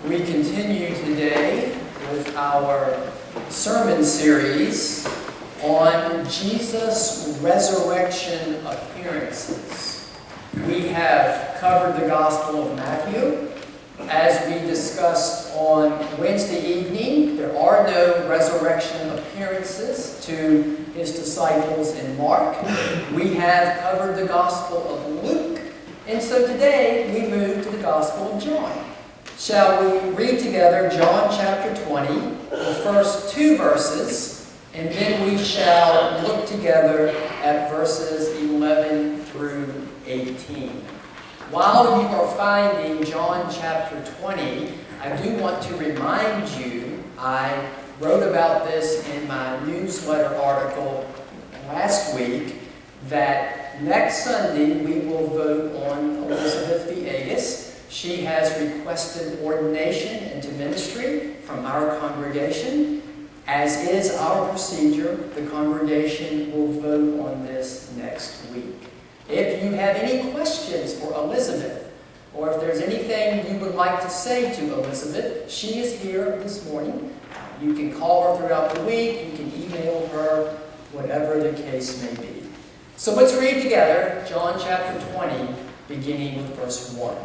We continue today with our sermon series on Jesus' resurrection appearances. We have covered the Gospel of Matthew. As we discussed on Wednesday evening, there are no resurrection appearances to his disciples in Mark. We have covered the Gospel of Luke, and so today we move to the Gospel of John. Shall we read together John chapter 20, the first two verses, and then we shall look together at verses 11 through 18. While you are finding John chapter 20, I do want to remind you, I wrote about this in my newsletter article last week, that next Sunday we will vote on Elizabeth the Ahoskie. She has requested ordination into ministry from our congregation. As is our procedure, the congregation will vote on this next week. If you have any questions for Elizabeth, or if there's anything you would like to say to Elizabeth, she is here this morning. You can call her throughout the week, you can email her, whatever the case may be. So let's read together John chapter 20, beginning with verse 1.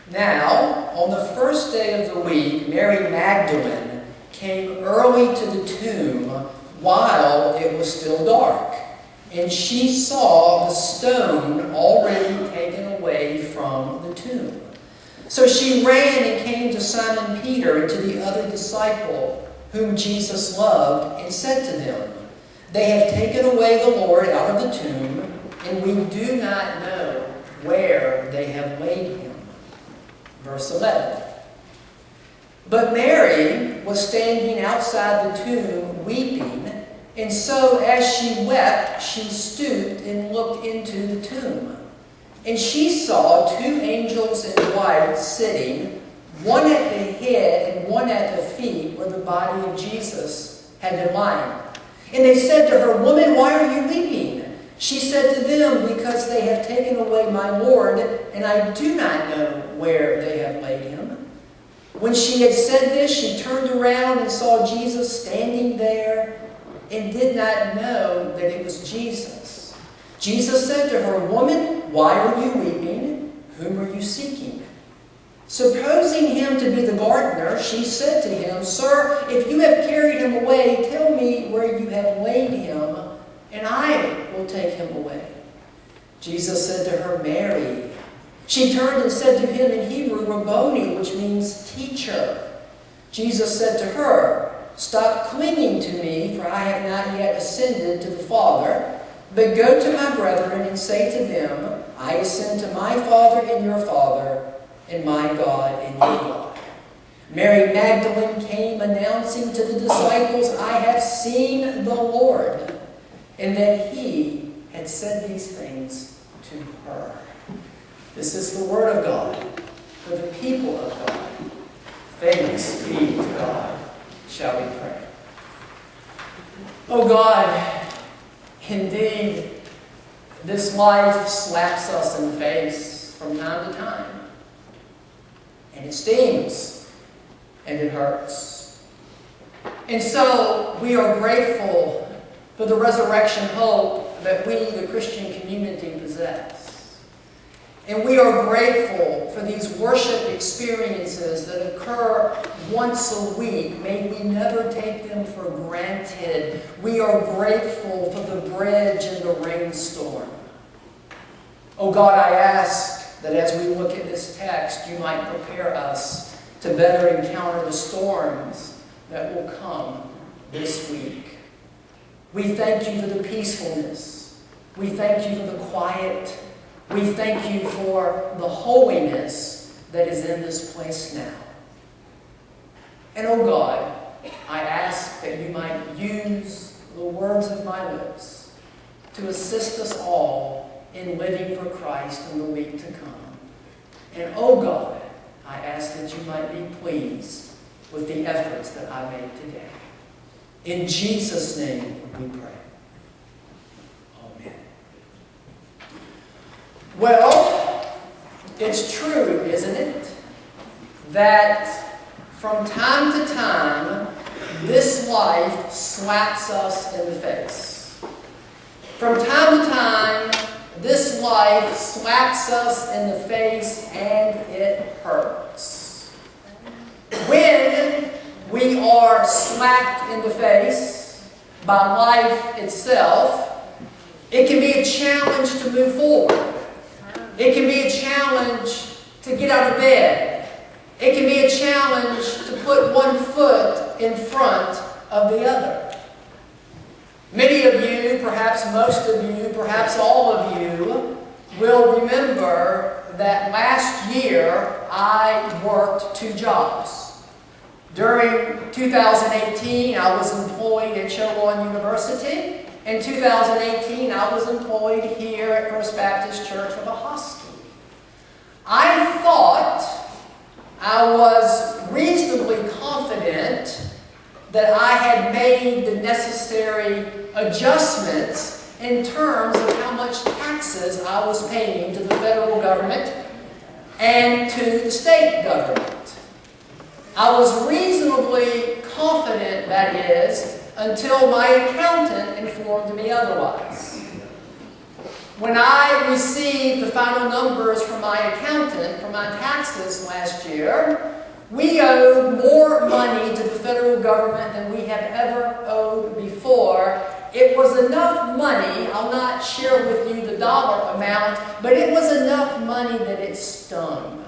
Now, on the first day of the week, Mary Magdalene came early to the tomb while it was still dark, and she saw the stone already taken away from the tomb. So she ran and came to Simon Peter and to the other disciple whom Jesus loved, and said to them, "They have taken away the Lord out of the tomb, and we do not know where they have laid him." Verse 11. But Mary was standing outside the tomb weeping, and so as she wept, she stooped and looked into the tomb. And she saw two angels in white sitting, one at the head and one at the feet where the body of Jesus had been lying. And they said to her, "Woman, why are you weeping?" She said to them, "Because they have taken away my Lord, and I do not know where they have laid him." When she had said this, she turned around and saw Jesus standing there, and did not know that it was Jesus. Jesus said to her, "Woman, why are you weeping? Whom are you seeking?" Supposing him to be the gardener, she said to him, "Sir, if you have carried him away, tell me where you have laid him, and I will take him away." Jesus said to her, "Mary." She turned and said to him in Hebrew, "Rabboni," which means teacher. Jesus said to her, "Stop clinging to me, for I have not yet ascended to the Father. But go to my brethren and say to them, I ascend to my Father and your Father, and my God and your God." Mary Magdalene came announcing to the disciples, "I have seen the Lord," and that he had said these things to her. This is the word of God for the people of God. Thanks be to God. Shall we pray? Oh God, indeed, this life slaps us in the face from time to time. And it stings, and it hurts. And so we are grateful for the resurrection hope that we, the Christian community, possess. And we are grateful for these worship experiences that occur once a week. May we never take them for granted. We are grateful for the bridge in the rainstorm. Oh God, I ask that as we look at this text, you might prepare us to better encounter the storms that will come this week. We thank you for the peacefulness. We thank you for the quiet. We thank you for the holiness that is in this place now. And oh God, I ask that you might use the words of my lips to assist us all in living for Christ in the week to come. And oh God, I ask that you might be pleased with the efforts that I made today. In Jesus' name we pray. Amen. Well, it's true, isn't it, that from time to time, this life slaps us in the face. From time to time, this life slaps us in the face and it hurts. When we are slapped in the face by life itself, it can be a challenge to move forward. It can be a challenge to get out of bed. It can be a challenge to put one foot in front of the other. Many of you, perhaps most of you, perhaps all of you, will remember that last year I worked 2 jobs. During 2018, I was employed at Chowan University. In 2018, I was employed here at First Baptist Church of Ahoskie. I thought I was reasonably confident that I had made the necessary adjustments in terms of how much taxes I was paying to the federal government and to the state government. I was reasonably confident, that is, until my accountant informed me otherwise. When I received the final numbers from my accountant for my taxes last year, we owed more money to the federal government than we have ever owed before. It was enough money, I'll not share with you the dollar amount, but it was enough money that it stung.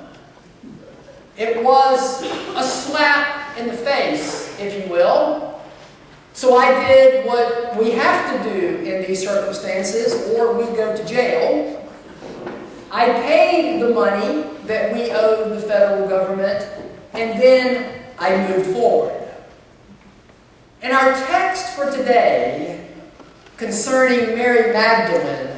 It was a slap in the face, if you will. So I did what we have to do in these circumstances, or we go to jail. I paid the money that we owed the federal government, and then I moved forward. In our text for today, concerning Mary Magdalene,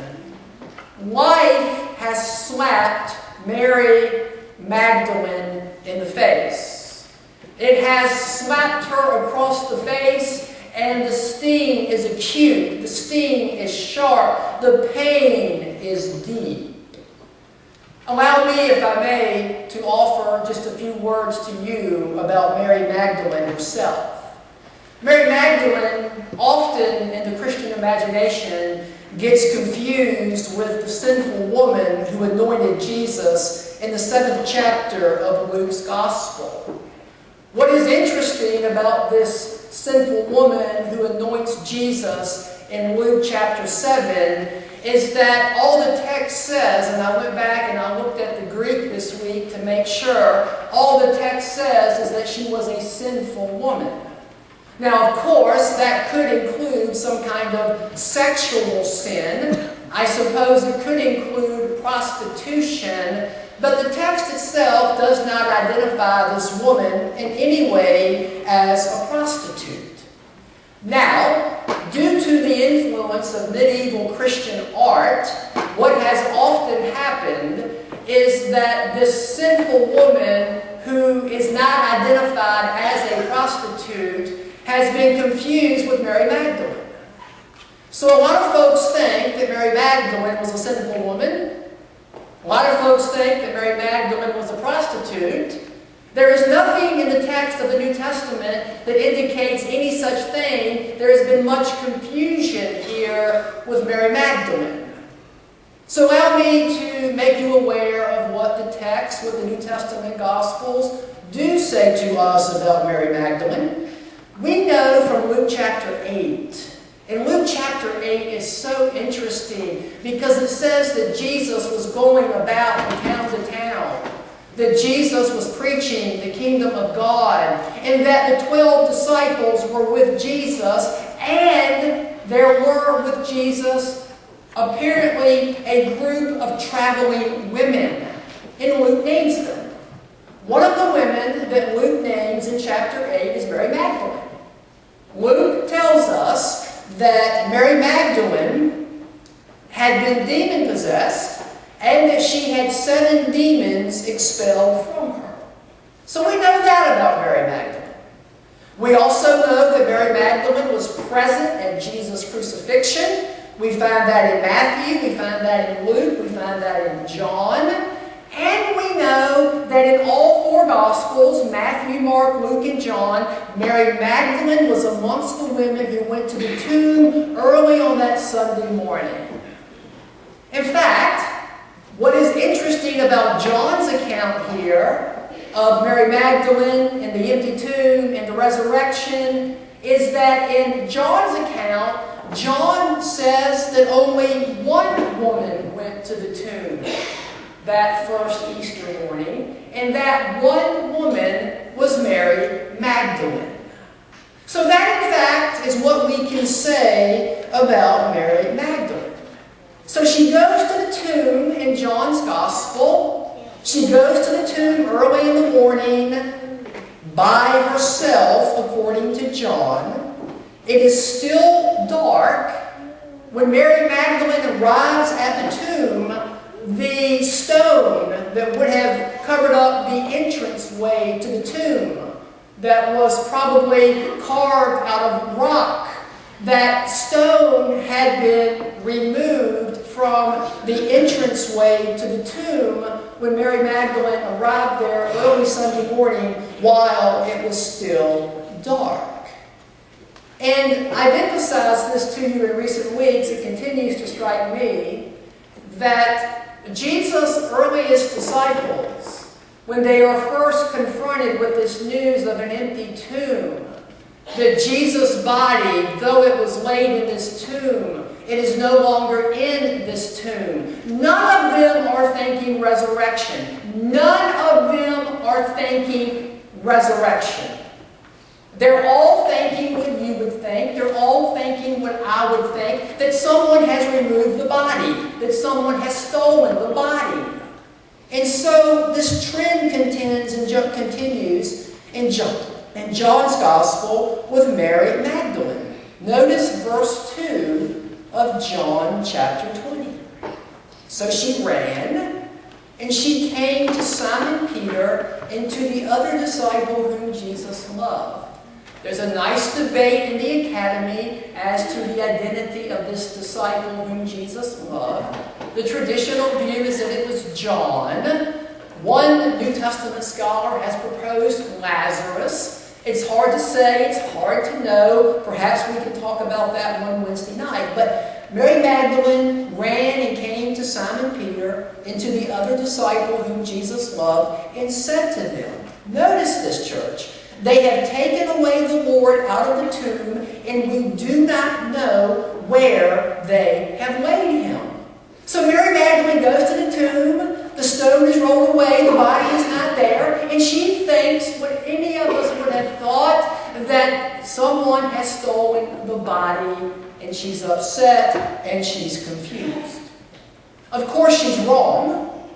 life has slapped Mary Magdalene in the face. It has slapped her across the face, and the sting is acute. The sting is sharp. The pain is deep. Allow me, if I may, to offer just a few words to you about Mary Magdalene herself. Mary Magdalene, often in the Christian imagination, gets confused with the sinful woman who anointed Jesus in the 7th chapter of Luke's Gospel. What is interesting about this sinful woman who anoints Jesus in Luke chapter 7 is that all the text says, and I went back and I looked at the Greek this week to make sure, all the text says is that she was a sinful woman. Now, of course, that could include some kind of sexual sin. I suppose it could include prostitution, but the text itself does not identify this woman in any way as a prostitute. Now, due to the influence of medieval Christian art, what has often happened is that this sinful woman who is not identified as a prostitute has been confused with Mary Magdalene. So a lot of folks think that Mary Magdalene was a sinful woman. A lot of folks think that Mary Magdalene was a prostitute. There is nothing in the text of the New Testament that indicates any such thing. There has been much confusion here with Mary Magdalene. So allow me to make you aware of what the text, what the New Testament Gospels do say to us about Mary Magdalene. We know from Luke chapter 8. And Luke chapter 8 is so interesting because it says that Jesus was going about from town to town. That Jesus was preaching the kingdom of God, and that the 12 disciples were with Jesus, and there were with Jesus apparently a group of traveling women. And Luke names them. One of the women that Luke names in chapter 8 is Mary Magdalene. Luke tells us that Mary Magdalene had been demon-possessed, and that she had 7 demons expelled from her. So we know that about Mary Magdalene. We also know that Mary Magdalene was present at Jesus' crucifixion. We find that in Matthew, we find that in Luke, we find that in John. And we know that in all four Gospels, Matthew, Mark, Luke, and John, Mary Magdalene was amongst the women who went to the tomb early on that Sunday morning. In fact, what is interesting about John's account here of Mary Magdalene and the empty tomb and the resurrection is that in John's account, John says that only one woman went to the tomb that first Easter morning, and that one woman was Mary Magdalene. So that, in fact, is what we can say about Mary Magdalene. So she goes to the tomb in John's Gospel. She goes to the tomb early in the morning by herself, according to John. It is still dark. When Mary Magdalene arrives at the tomb, the stone that would have covered up the entranceway to the tomb, that was probably carved out of rock, that stone had been removed from the entranceway to the tomb when Mary Magdalene arrived there early Sunday morning while it was still dark. And I've emphasized this to you in recent weeks. It continues to strike me that Jesus' earliest disciples, when they are first confronted with this news of an empty tomb, that Jesus' body, though it was laid in this tomb, it is no longer in this tomb. None of them are thinking resurrection. None of them are thinking resurrection. They're all thinking what you would think. They're all thinking what I would think, that someone has removed the body, that someone has stolen the body. And so this trend continues in John's Gospel with Mary Magdalene. Notice verse 2 of John chapter 20. So she ran, and she came to Simon Peter and to the other disciple whom Jesus loved. There's a nice debate in the academy as to the identity of this disciple whom Jesus loved. The traditional view is that it was John. One New Testament scholar has proposed Lazarus. It's hard to say, it's hard to know. Perhaps we can talk about that one Wednesday night. But Mary Magdalene ran and came to Simon Peter and to the other disciple whom Jesus loved and said to them, notice this, church, they have taken away the Lord out of the tomb, and we do not know where they have laid him. So Mary Magdalene goes to the tomb, the stone is rolled away, the body is not there, and she thinks what any of us would have thought, that someone has stolen the body, and she's upset and she's confused. Of course she's wrong.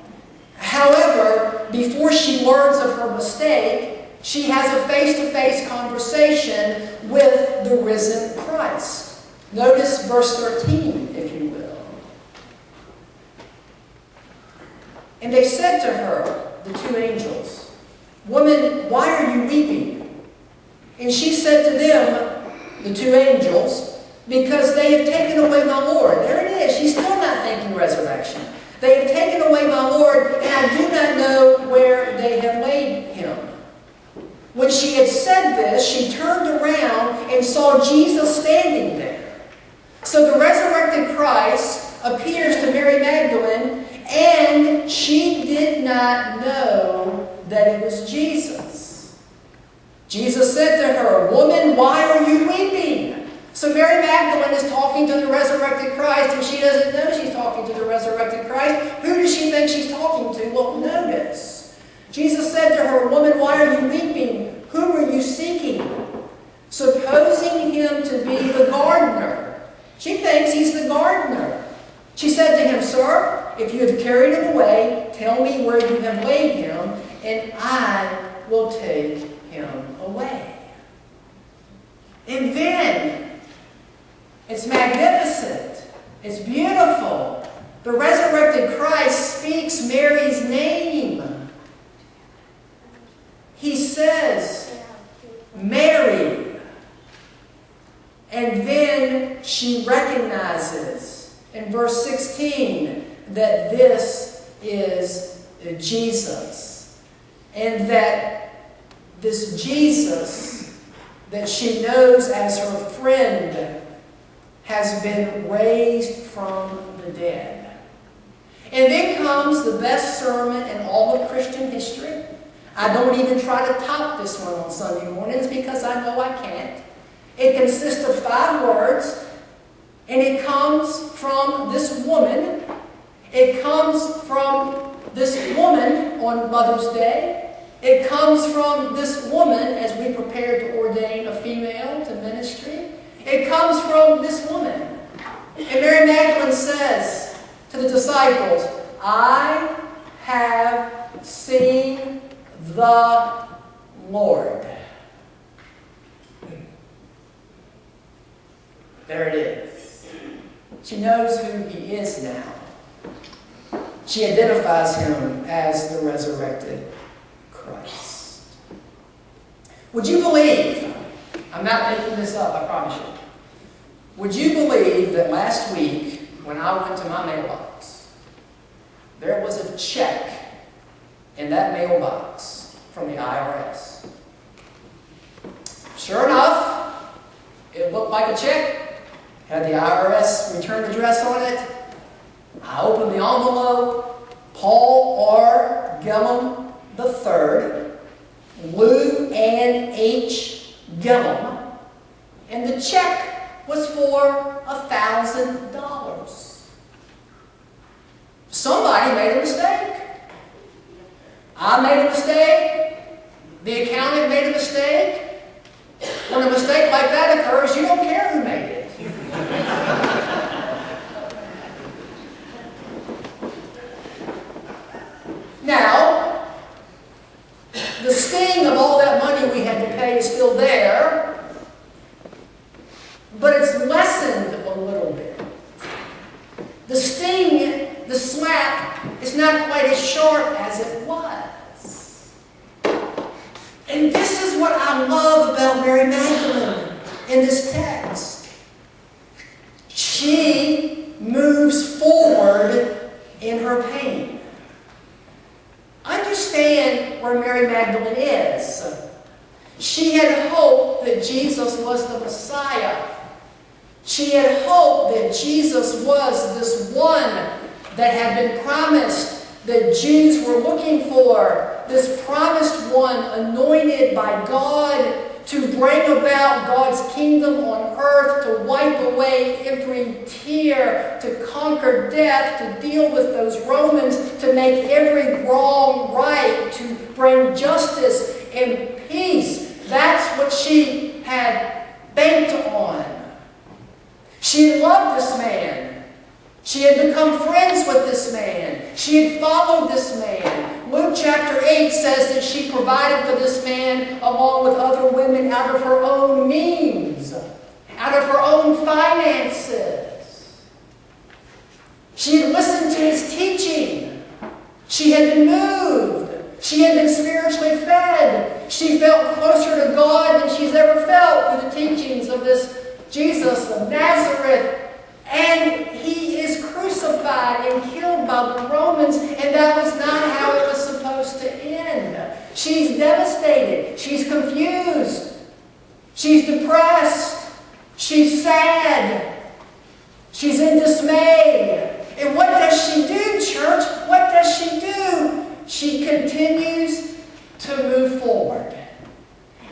However, before she learns of her mistake, she has a face-to-face conversation with the risen Christ. Notice verse 13, if you will. And they said to her, the two angels, Woman, why are you weeping? And she said to them, the two angels, because they have taken away my Lord. There it is. She's still not thinking resurrection. They have taken away my Lord, and I do not know where they have laid him. When she had said this, she turned around and saw Jesus standing there. So the resurrected Christ appears to Mary Magdalene, and she did not know that it was Jesus. Jesus said to her, Woman, why are you weeping? So Mary Magdalene is talking to the resurrected Christ, and she doesn't know she's talking to the resurrected Christ. Who does she think she's talking to? Well, notice. Jesus said to her, Woman, why are you weeping? Whom are you seeking? Supposing him to be the gardener. She thinks he's the gardener. She said to him, Sir, if you have carried him away, tell me where you have laid him, and I will take him away. And then, it's magnificent. It's beautiful. The resurrected Christ speaks Mary's name. He says, Mary. And then she recognizes in verse 16 that this is Jesus. And that this Jesus that she knows as her friend has been raised from the dead. And then comes the best sermon in all of Christian history. I don't even try to top this one on Sunday mornings because I know I can't. It consists of 5 words, and it comes from this woman. It comes from this woman on Mother's Day. It comes from this woman as we prepare to ordain a female to ministry. It comes from this woman. And Mary Magdalene says to the disciples, I have seen the Lord. There it is. She knows who he is now. She identifies him as the resurrected Christ. Would you believe, I'm not making this up, I promise you. Would you believe that last week when I went to my mailbox, there was a check in that mailbox from the IRS? Sure enough, it looked like a check. Had the IRS return address on it. I opened the envelope. Paul R. Gillum III, Lou Ann H. Gillum, and the check was for $1,000. Somebody made a mistake. I made a mistake. The accountant made a mistake. When a mistake like that occurs, you don't care who made it. Now, the sting of all that money we had to pay is still there, but it's lessened a little bit. The sting, the slap, is not quite as sharp as it was. And this is what I love about Mary Magdalene in this text. She moves forward in her pain. Understand where Mary Magdalene is. She had hoped that Jesus was the Messiah. She had hoped that Jesus was this one that had been promised, that Jews were looking for, this promised one anointed by God to bring about God's kingdom on earth, to wipe away every tear, to conquer death, to deal with those Romans, to make every wrong right, to bring justice and peace. That's what she had banked on. She had loved this man. She had become friends with this man. She had followed this man. Luke chapter 8 says that she provided for this man along with other women out of her own means, out of her own finances. She had listened to his teaching. She had been moved. She had been spiritually fed. She felt closer to God than she's ever felt through the teachings of this Jesus of Nazareth. And he is crucified and killed by the Romans, and that was not how it was supposed to end. She's devastated. She's confused. She's depressed. She's sad. She's in dismay. And what does she do, church? What does she do? She continues to move forward.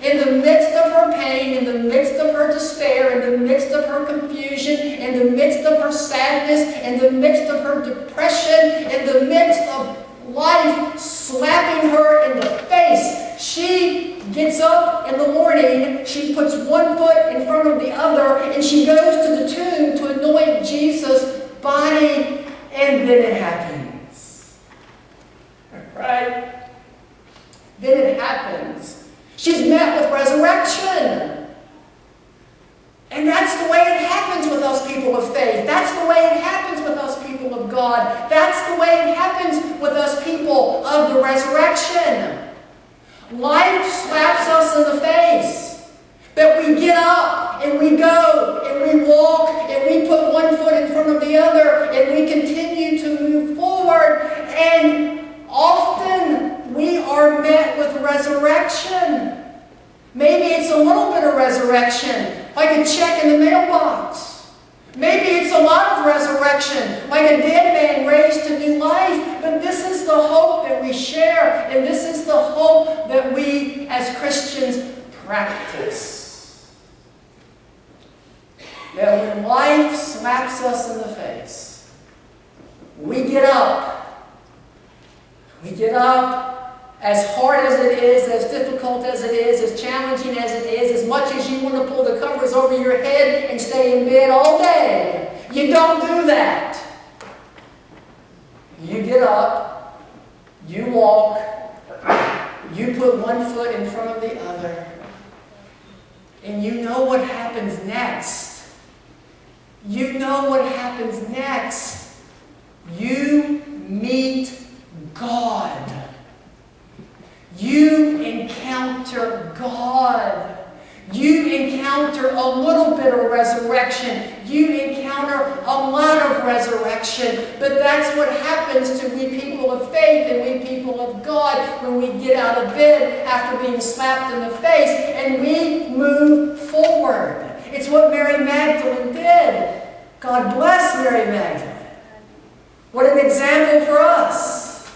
In the midst of her pain, in the midst of her despair, in the midst of her confusion, in the midst of her sadness, in the midst of her depression, in the midst of life slapping her in the face, she gets up in the morning, she puts one foot in front of the other, and she goes to the tomb to anoint Jesus' body, and then it happens. Right? Then it happens. She's met with resurrection. And that's the way it happens with us people of faith. That's the way it happens with us people of God. That's the way it happens with us people of the resurrection. Life slaps us in the face. But we get up and we go and we walk and we put one foot in front of the the other, and we continue to move forward. And often we are met with resurrection. Maybe it's a little bit of resurrection, like a check in the mailbox. Maybe it's a lot of resurrection, like a dead man raised to new life. But this is the hope that we share, and this is the hope that we as Christians practice. That when life smacks us in the face, we get up. We get up. As hard as it is, as difficult as it is, as challenging as it is, as much as you want to pull the covers over your head and stay in bed all day, you don't do that. You get up, you walk, you put one foot in front of the other, and you know what happens next. You know what happens next. You meet God. You encounter God. You encounter a little bit of resurrection. You encounter a lot of resurrection. But that's what happens to we people of faith and we people of God when we get out of bed after being slapped in the face and we move forward. It's what Mary Magdalene did. God bless Mary Magdalene. What an example for us.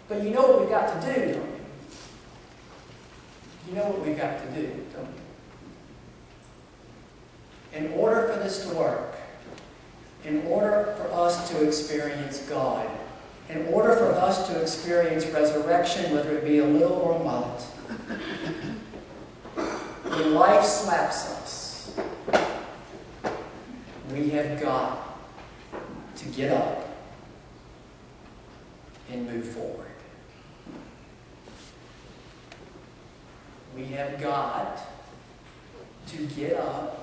But you know what we've got to do, don't you? You know what we've got to do, don't you? In order for this to work, in order for us to experience God, in order for us to experience resurrection, whether it be a little or a lot, when life slaps us, we have got to get up and move forward. We have got to get up